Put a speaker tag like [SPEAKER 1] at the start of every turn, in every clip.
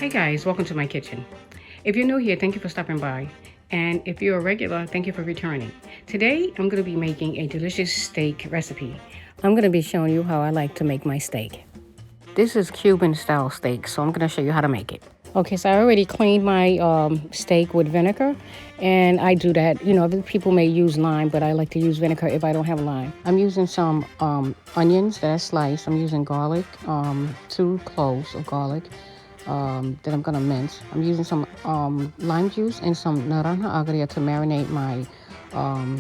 [SPEAKER 1] Hey guys, welcome to my kitchen. If you're new here, thank you for stopping by. And if you're a regular, thank you for returning. Today, I'm going to be making a delicious steak recipe. I'm going to be showing you how I like to make my steak. This is Cuban style steak, so I'm going to show you how to make it. Okay, so I already cleaned my steak with vinegar, and I do that. You know, other people may use lime, but I like to use vinegar if I don't have lime. I'm using some onions that I sliced. I'm using garlic, 2 cloves of garlic. That I'm gonna mince. I'm using some lime juice and some naranja agria to marinate my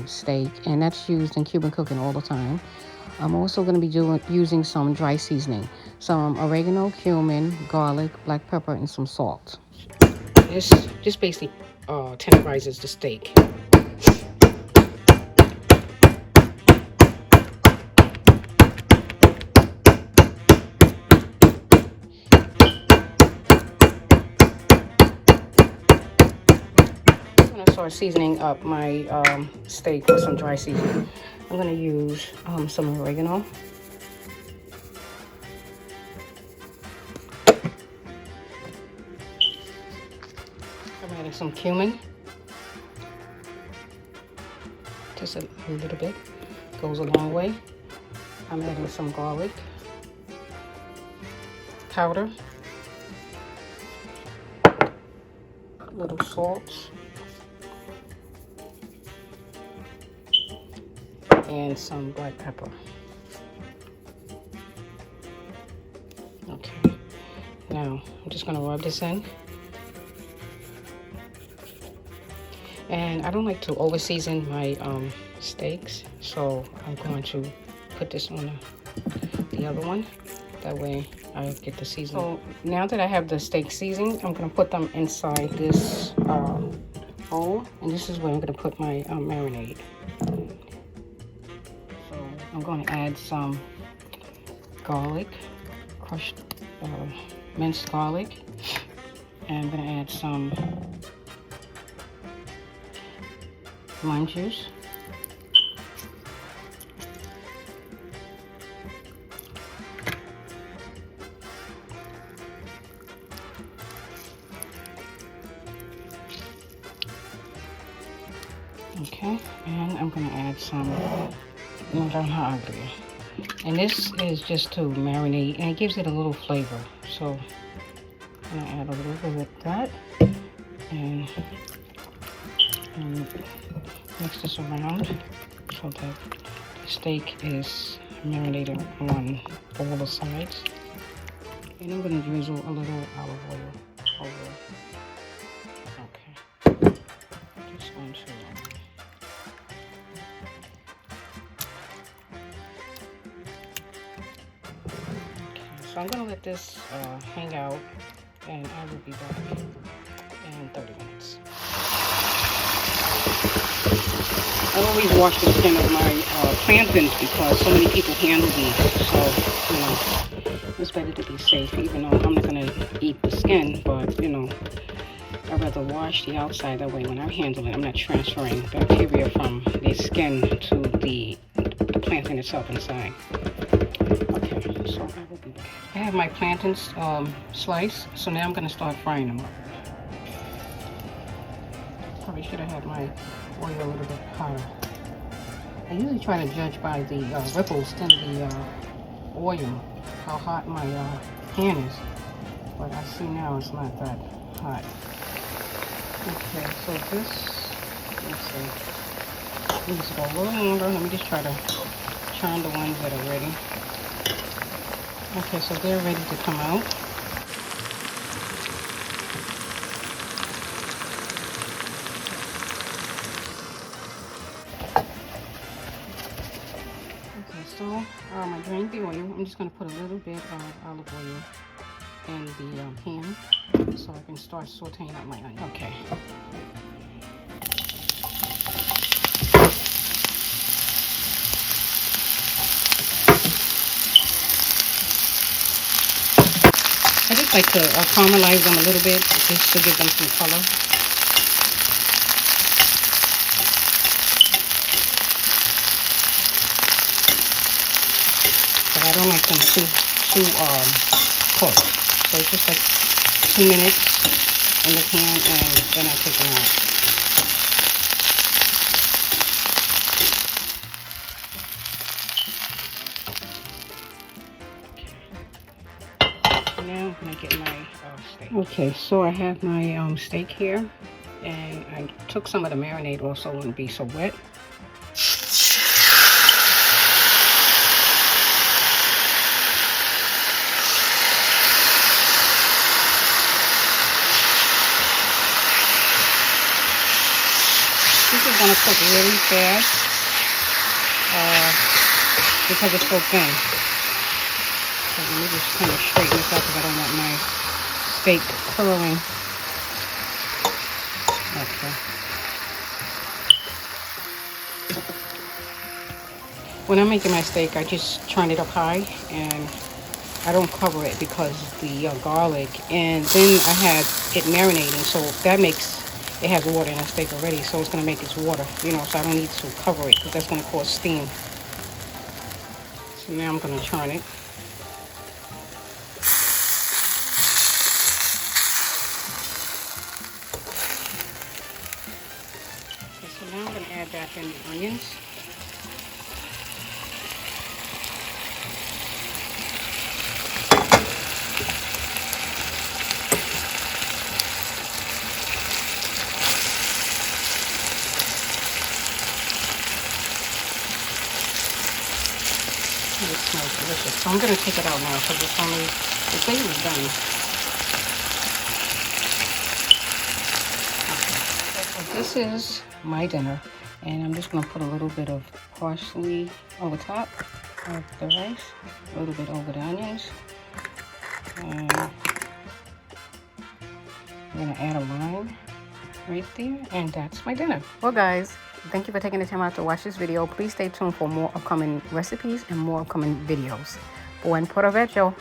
[SPEAKER 1] steak, and that's used in Cuban cooking all the time. I'm also gonna be using some dry seasoning, some oregano, cumin, garlic, black pepper, and some salt. This basically tenderizes the steak. I'm gonna start seasoning up my steak with some dry seasoning. I'm gonna use some oregano. I'm adding some cumin. Just a little bit. Goes a long way. I'm adding some garlic powder. A little salt. And some black pepper. Okay, now I'm just going to rub this in. And I don't like to over season my steaks, so I'm going to put this on the other one. That way I get the seasoning. So now that I have the steak seasoned, I'm going to put them inside this bowl, and this is where I'm going to put my marinade. I'm going to add some garlic, crushed minced garlic, and I'm going to add some lime juice. Okay, and I'm going to add some naranja agria, and this is just to marinate, and it gives it a little flavor. So I'm gonna add a little bit of that, and mix this around so that the steak is marinated on all the sides. And I'm gonna drizzle a little olive oil over. Okay, just going to. So I'm going to let this hang out, and I will be back in 30 minutes. I always wash the skin of my plantains because so many people handle these. So, you know, it's better to be safe, even though I'm not going to eat the skin, but, you know, I'd rather wash the outside. That way when I handle it, I'm not transferring bacteria from the skin to the plantain itself inside. Okay, so I will be back. I have my plantains sliced, so now I'm going to start frying them up. Probably should have had my oil a little bit hotter. I usually try to judge by the ripples in the oil, how hot my pan is, but I see now it's not that hot. Okay, so this, let's see, needs to go a little longer. Let me just try to turn the ones that are ready. Okay, so they're ready to come out. Okay, so I drained the oil. I'm just going to put a little bit of olive oil in the pan so I can start sauteing up my onion. Okay. I just like to caramelize them a little bit just to give them some color. But I don't like them too cooked. So it's just like 2 minutes in the pan, and then I take them out. Now I'm gonna get my steak. Okay, so I have my steak here, and I took some of the marinade off so it wouldn't be so wet. This is gonna cook really fast because it's so thin. So let me just kind of straighten this out because I don't want my steak curling. Okay. When I'm making my steak, I just turn it up high and I don't cover it because the garlic, and then I have it marinating, so that makes it has water in the steak already, so it's going to make its water, you know, so I don't need to cover it because that's going to cause steam. So now I'm going to turn it. Okay, so now I'm going to add back in the onions. It smells delicious. So I'm going to take it out now because the steak is done. Okay. So this is my dinner, and I'm just going to put a little bit of parsley over top of the rice, a little bit over the onions. And I'm going to add a lime right there, and that's my dinner. Well, guys, thank you for taking the time out to watch this video. Please stay tuned for more upcoming recipes and more upcoming videos. Buen provecho.